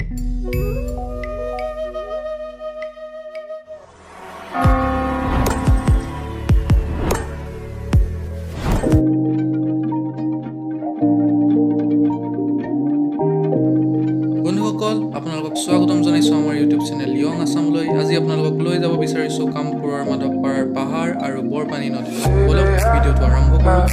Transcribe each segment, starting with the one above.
বন্ধুসকল, আপোনালোকক স্বাগতম জনাইছোঁ আমাৰ ইউটিউব চেনেল য়ং আছামলৈ। আজি আপোনালোকক লৈ যাব বিচাৰিছোঁ কামপুৰৰ মাধৱপাৰাৰ পাহাৰ আৰু বৰপানী নদী। বলক ভিডিঅ'টো আৰম্ভ কৰোঁ।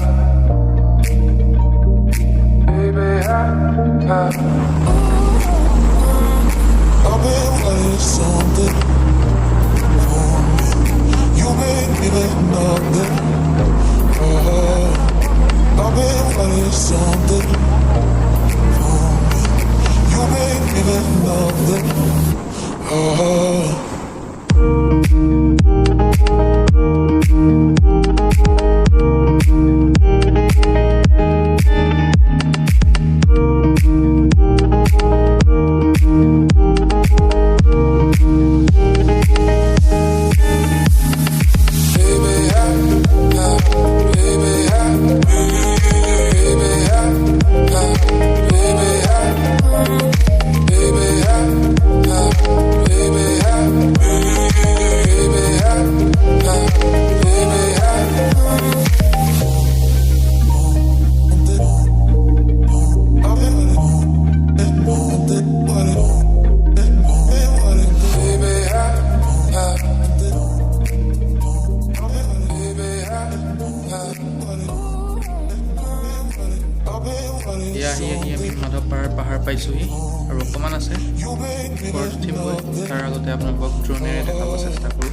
আমি মাধৱপাৰাৰ পাহাৰ পাইছোঁহি আৰু অকণমান আছে ওপৰত উঠিমগৈ। তাৰ আগতে আপোনালোকক ড্ৰোনেৰে দেখাব চেষ্টা কৰোঁ।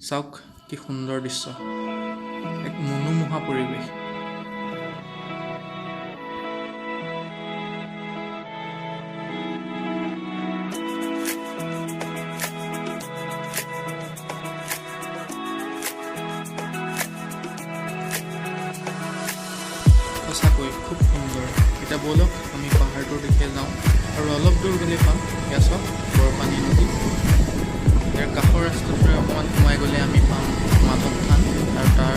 চাওক কি সুন্দৰ দৃশ্য, এক মনোমোহা পৰিৱেশ। সঁচাকৈ খুব সুন্দৰ। এতিয়া বলক আমি পাহাৰটোৰ দিশে যাওঁ আৰু অলপ দূৰ গ'লে পাম এয়া চাওক বৰপানী নদী। ইয়াৰ কাষৰ ৰাস্তাটোৰে অকণমান সোমাই গ'লে আমি পাম মাধৱ থান আৰু তাৰ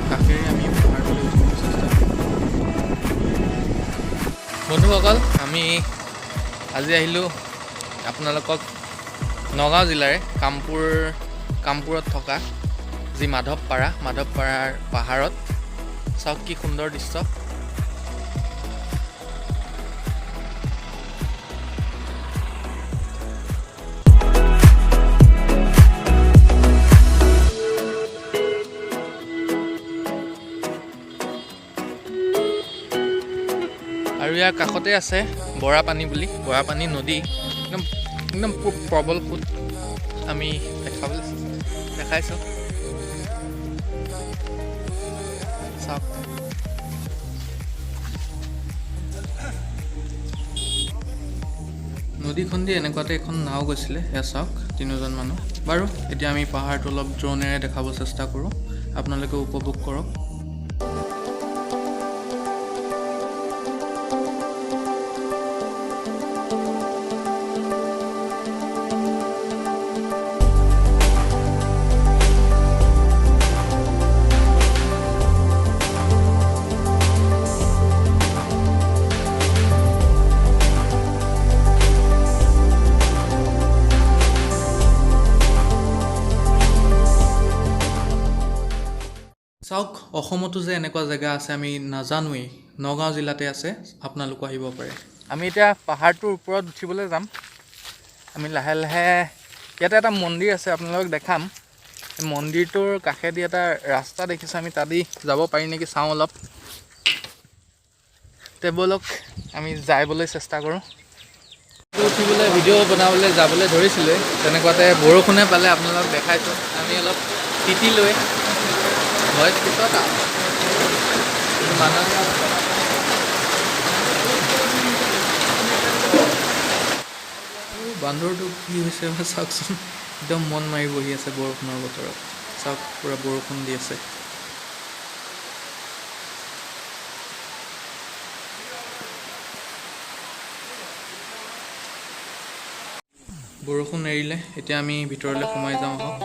কাষেৰে আমি পাহাৰটোলৈ উঠিবলৈ চেষ্টা কৰিম। বন্ধুসকল, আমি আজি আহিলোঁ আপোনালোকক নগাঁও জিলাৰে কামপুৰত থকা যি মাধৱপাৰাৰ পাহাৰত। চাওক কি সুন্দৰ দৃশ্য। আৰু ইয়াৰ কাষতে আছে বৰাপানী নদী। একদম প্ৰবল সোঁত আমি দেখাইছোঁ। চাওক নদীখন দি এনেকুৱাতে এখন নাও গৈছিলে, এয়া চাওক 3জন মানুহ। বাৰু এতিয়া আমি পাহাৰটো অলপ ড্ৰোনেৰে দেখাব চেষ্টা কৰোঁ, আপোনালোকে উপভোগ কৰক। চাওক অসমতো যে এনেকুৱা জেগা আছে আমি নাজানোৱেই। নগাঁও জিলাতে আছে, আপোনালোকো আহিব পাৰে। আমি এতিয়া পাহাৰটোৰ ওপৰত উঠিবলৈ যাম। আমি লাহে লাহে ইয়াতে এটা মন্দিৰ আছে, আপোনালোকক দেখাম। মন্দিৰটোৰ কাষেদি এটা ৰাস্তা দেখিছোঁ, আমি তাদি যাব পাৰি নেকি চাওঁ অলপ। বলক আমি যাবলৈ চেষ্টা কৰোঁ। উঠিবলৈ ভিডিঅ' বনাবলৈ যাবলৈ ধৰিছিলোঁ, তেনেকুৱাতে বৰষুণে পালে। আপোনালোকক দেখাইছোঁ আমি অলপ তিতিলৈ ভইচ পিছত বান্দৰটো কি হৈছে চাওকচোন, একদম মন মাৰি বহি আছে বৰষুণৰ বতৰত। চাওক পূৰা বৰষুণ দি আছে। বৰষুণ এৰিলে, এতিয়া আমি ভিতৰলৈ সোমাই যাওঁ আহক।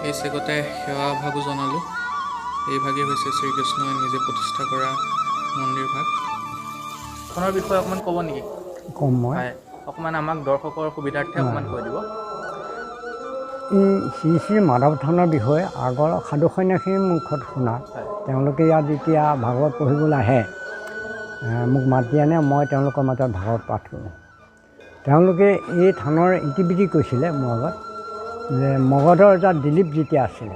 এই চেগতে সেৱা ভাগো জনালোঁ। এই ভাগেই হৈছে শ্ৰীকৃষ্ণই নিজে প্ৰতিষ্ঠা কৰা মন্দিৰ ভাগ। খনৰ বিষয়ে অকণমান ক'ব নেকি? কম মই হয়, অকণমান আমাক দৰ্শকৰ সুবিধাৰ্থে অকণমান কৈ দিব। এই শ্ৰী শ্ৰী মাধৱ থানৰ বিষয়ে আগৰ সাধু সন্যাসীৰ মুখত শুনা, তেওঁলোকে ইয়াত যেতিয়া ভাগৱত পঢ়িবলৈ আহে, মোক মাতি আনে, মই তেওঁলোকৰ মাজত ভাগৱত পাঠ কৰোঁ। তেওঁলোকে এই থানৰ ইতিবৃত্তি কৈছিলে মোৰ আগত, যে মগধৰ ৰজা দিলীপ যেতিয়া আছিলে,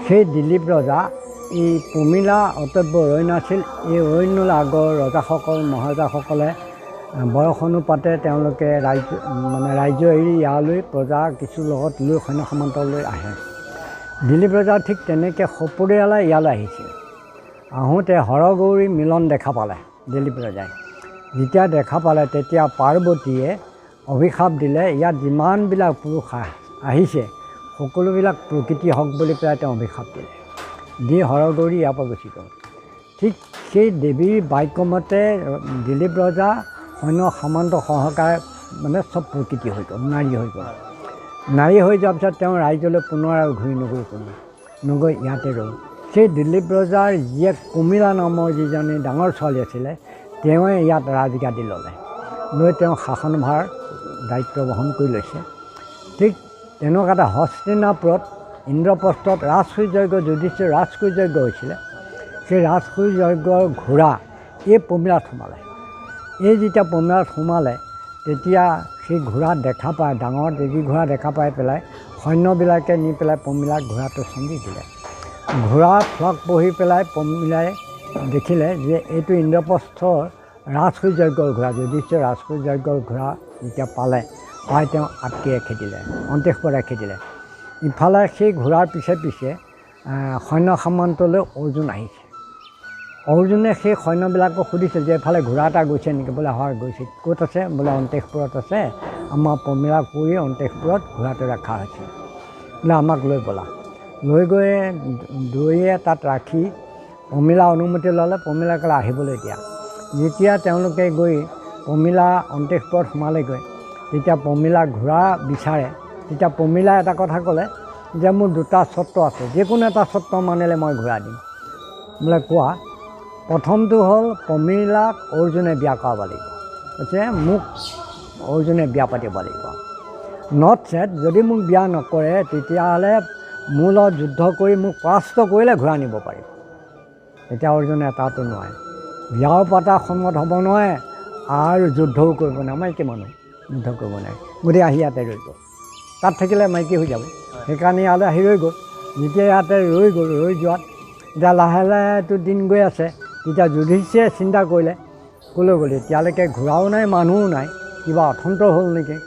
সেই দিলীপ ৰজা এই পমিলা অটব্য অৰণ্য আছিল। এই অৰণ্যলৈ আগৰ ৰজাসকল মহাৰজাসকলে বয়স অনুপাতে তেওঁলোকে ৰাজ্য এৰি ইয়ালৈ প্ৰজা কিছু লগত লৈ সৈন্য সামন্তলৈ আহে। দিলীপ ৰজা ঠিক তেনেকৈ সপৰিয়ালে ইয়ালৈ আহিছিল। আহোঁতে হৰগৌৰী মিলন দেখা পালে দিলীপ ৰজাই। যেতিয়া দেখা পালে তেতিয়া পাৰ্বতীয়ে অভিশাপ দিলে, ইয়াত যিমানবিলাক পুৰুষ আহিছে সকলোবিলাক প্ৰকৃতি হওক বুলি পেলাই তেওঁ অভিশাপ দিলে, দি হৰগৌৰী ইয়াৰ পৰা গুচি গ'ল। ঠিক সেই দেৱীৰ বাক্যমতে দিলীপ ৰজা সৈন্য সামন্ত সহকাৰে চব প্ৰকৃতি হৈ গ'ল, নাৰী হৈ গ'ল। নাৰী হৈ যোৱাৰ পিছত তেওঁ ৰাজ্যলৈ পুনৰ আৰু ঘূৰি নগৈ কোনো নগৈ ইয়াতে ৰ'ল। সেই দিলীপ ৰজাৰ জীয়েক কমিলা নামৰ যিজনী ডাঙৰ ছোৱালী আছিলে, তেওঁৱে ইয়াত ৰাজগাদী ল'লে, লৈ তেওঁ শাসনভাৰ দায়িত্ব বহন কৰি লৈছে। ঠিক তেনেকুৱা এটা হস্তিনাপুৰত ইন্দ্ৰপ্ৰস্থত ৰাজসূয় যজ্ঞ যুধিষ্ঠিৰ ৰাজসূয় যজ্ঞ হৈছিলে। সেই ৰাজসূয় যজ্ঞৰ ঘোঁৰা এই পমিলাত সোমালে। এই যেতিয়া পমিলাত সোমালে তেতিয়া সেই ঘোঁৰা দেখা পায়, ডাঙৰ দেৱী ঘোঁৰা দেখা পাই পেলাই সৈন্যবিলাকে নি পেলাই পমিলাক ঘোঁৰাটো চম্বি দিলে। ঘোঁৰা ফ্লক পঢ়ি পেলাই পমিলাই দেখিলে যে এইটো ইন্দ্ৰপ্ৰস্থৰ ৰাজসূয় যজ্ঞৰ ঘোঁৰা। যুধিষ্ঠিৰ ৰাজসূয় যজ্ঞৰ ঘোঁৰা যেতিয়া পালে, পাই তেওঁ আটকি খেদিলে, অন্তেশপুৰত ৰাখি দিলে। ইফালে সেই ঘোঁৰাৰ পিছে পিছে সৈন্য সামন্তলৈ অৰ্জুন আহিছে। অৰ্জুনে সেই সৈন্যবিলাকক সুধিছিল যে এফালে ঘোঁৰা এটা গৈছে নেকি? বোলে হয় গৈছে। ক'ত আছে? বোলে অন্তেশপুৰত আছে, আমাৰ পমিলা কৰি অন্তেশপুৰত ঘোঁৰাটো ৰখা হৈছে, বোলে আমাক লৈ ব'লা। লৈ গৈ দুয়ে তাত ৰাখি পমিলা অনুমতি ল'লে। পমিলা ক'লে আহিবলৈ দিয়া। যেতিয়া তেওঁলোকে গৈ পমিলা অন্তেশপুৰত সোমালেগৈ, তেতিয়া পমিলা ঘোঁৰা বিচাৰে। তেতিয়া পমিলা এটা কথা ক'লে যে মোৰ দুটা চৰ্ত আছে, যিকোনো এটা চৰ্ত মানিলে মই ঘোঁৰা দিম। বোলে কোৱা? প্ৰথমটো হ'ল পমিলাক অৰ্জুনে বিয়া কৰাব লাগিব, কৈছে মোক অৰ্জুনে বিয়া পাতিব লাগিব। নট ছেট যদি মোক বিয়া নকৰে তেতিয়াহ'লে মোৰ লগত যুদ্ধ কৰি মোক পৰাস্ত কৰিলে ঘোঁৰা নিব পাৰিব। তেতিয়া অৰ্জুনে এটাটো নোৱাৰে, বিয়াও পতা সন্মত হ'ব নোৱাৰে আৰু যুদ্ধও কৰিব নোৱাৰে। মাইকী মানুহ যুদ্ধ কৰিব নোৱাৰে, গতিকে আহি ইয়াতে ৰৈ গ'ল। তাত থাকিলে মাইকী হৈ যাব, সেইকাৰণে ইয়ালৈ আহি ৰৈ গ'ল। যেতিয়া ইয়াতে ৰৈ গ'ল, ৰৈ যোৱাত এতিয়া লাহে লাহেতো দিন গৈ আছে। তেতিয়া যুধিষ্ঠিৰে চিন্তা কৰিলে, ক'লৈ গ'ল? এতিয়ালৈকে ঘোঁৰাও নাই, মানুহো নাই, কিবা অথন্তৰ হ'ল নেকি?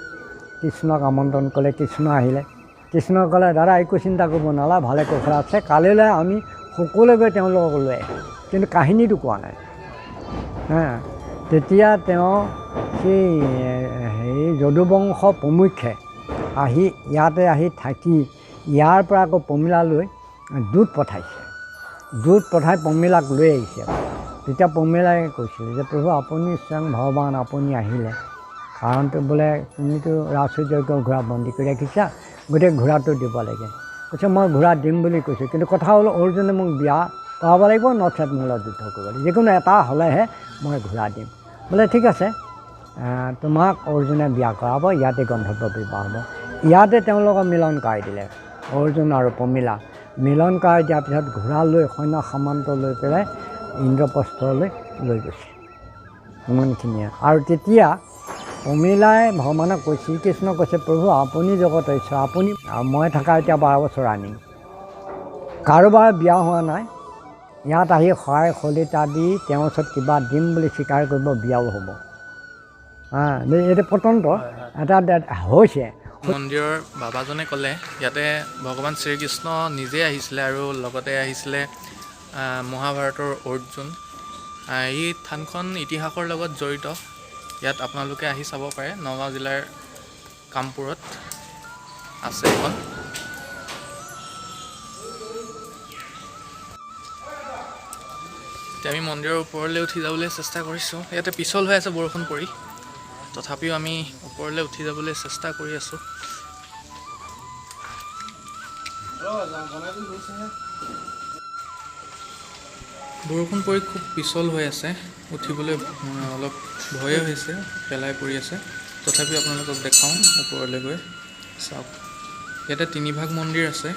কৃষ্ণক আমন্ত্ৰণ ক'লে, কৃষ্ণ আহিলে। কৃষ্ণই ক'লে দাদা একো চিন্তা কৰিব নালাগে, ভালে কুশলে আছে, কালিলৈ আমি সকলোৱে গৈ তেওঁলোকক লৈ আহিম। কিন্তু কাহিনীটো কোৱা নাই। তেতিয়া তেওঁ সেই যদুবংশ প্ৰমুখ্যে আহি ইয়াতে আহি থাকি ইয়াৰ পৰা আকৌ পমিলালৈ দূত পঠাইছে। দূত পঠাই পমিলাক লৈ আহিছে। তেতিয়া পমিলাই কৈছিল যে প্ৰভু আপুনি স্বয়ং ভগৱান, আপুনি আহিলে, কাৰণটো বোলে তুমিতো ৰাজসূয় যজ্ঞৰ ঘোঁৰা বন্দী কৰি ৰাখিছা, গতিকে ঘোঁৰাটো দিব লাগে। কৈছে মই ঘোঁৰা দিম বুলি কৈছোঁ, কিন্তু কথা হ'ল অৰ্জুনে মোক বিয়া কৰাব লাগিব, নচেত মোৰ লগত যুদ্ধ কৰিব লাগিব, যিকোনো এটা হ'লেহে মই ঘোঁৰা দিম। বোলে ঠিক আছে, তোমাক অৰ্জুনে বিয়া কৰাব, ইয়াতে গন্ধৰ্ব বিবাহ হ'ব। ইয়াতে তেওঁলোকৰ মিলন কৰাই দিলে, অৰ্জুন আৰু পমিলা মিলন কৰাই দিয়াৰ পিছত ঘোঁৰা লৈ সৈন্য সামন্ত লৈ পেলাই ইন্দ্ৰপ্ৰস্থলৈ লৈ গৈছে। ইমানখিনিয়ে। আৰু তেতিয়া পমিলাই ভগৱানক কৈছে, শ্ৰীকৃষ্ণক কৈছে প্ৰভু আপুনি জগতৰ ঈশ্বৰ, আপুনি মই থকা এতিয়া 12 বছৰ আনিম, কাৰোবাৰ বিয়া হোৱা নাই, ইয়াত আহি সহায় সলিতা দি তেওঁৰ ওচৰত কিবা দিম বুলি স্বীকাৰ কৰিব, বিয়াও হ'ব। এইটো পতন্ত্ৰ এটা হৈছে। মন্দিৰৰ বাবাজনে ক'লে ইয়াতে ভগৱান শ্ৰীকৃষ্ণ নিজে আহিছিলে আৰু লগতে আহিছিলে মহাভাৰতৰ অৰ্জুন। এই থানখন ইতিহাসৰ লগত জড়িত। ইয়াত আপোনালোকে আহি চাব পাৰে। নগাঁও জিলাৰ কামপুৰত আছে এখন। এতিয়া আমি মন্দিৰৰ ওপৰলৈ উঠি যাবলৈ চেষ্টা কৰিছোঁ। ইয়াতে পিছল হৈ আছে বৰষুণ পৰি, তথাপিও আমি ওপৰলৈ উঠি যাবলৈ চেষ্টা কৰি আছোঁ। বৰষুণ পৰি খুব পিছল হৈ আছে, উঠিবলৈ অলপ ভয়ে হৈছে, পেলাই পৰি আছে। তথাপিও আপোনালোকক দেখাওঁ ওপৰলৈ গৈ। চাওক, ইয়াতে তিনিভাগ মন্দিৰ আছে,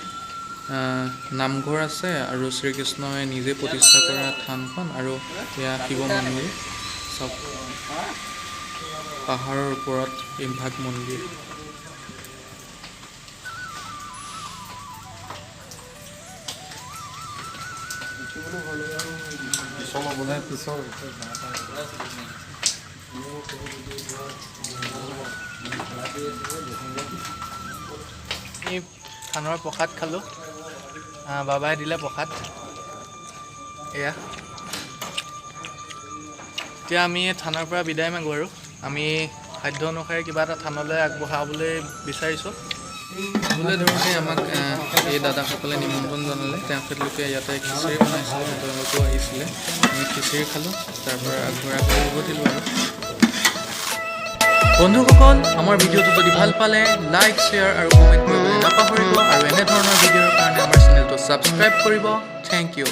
নামঘৰ আছে আৰু শ্ৰীকৃষ্ণই নিজে প্ৰতিষ্ঠা কৰা থানখন, আৰু এয়া শিৱ মন্দিৰ। চাওক, পাহাৰৰ ওপৰত তিনিভাগ মন্দিৰ। আমি থানৰ প্ৰসাদ খালোঁ, বাবাই দিলে প্ৰসাদ। এয়া এতিয়া আমি থানৰ পৰা বিদায় মাগোঁ আৰু আমি সাধ্য অনুসাৰে কিবা এটা থানলৈ আগবঢ়াবলৈ বিচাৰিছোঁ। বোলে ধৰোঁতে আমাক এই দাদাসকলে নিমন্ত্ৰণ জনালে, তেখেতলোকে ইয়াতে খিচিৰি বনাইছিলে, তেওঁলোকেও আহিছিলে। আমি খিচিৰি খালোঁ, তাৰপৰা আগবঢ়াই হৈ উভতিলোঁ আৰু। বন্ধুসকল, আমাৰ ভিডিঅ'টো যদি ভাল পালে লাইক, শ্বেয়াৰ আৰু কমেণ্ট কৰিবলৈ নাপাহৰিব, আৰু এনেধৰণৰ ভিডিঅ'ৰ কাৰণে আমাৰ চেনেলটো ছাবস্ক্ৰাইব কৰিব। Thank U.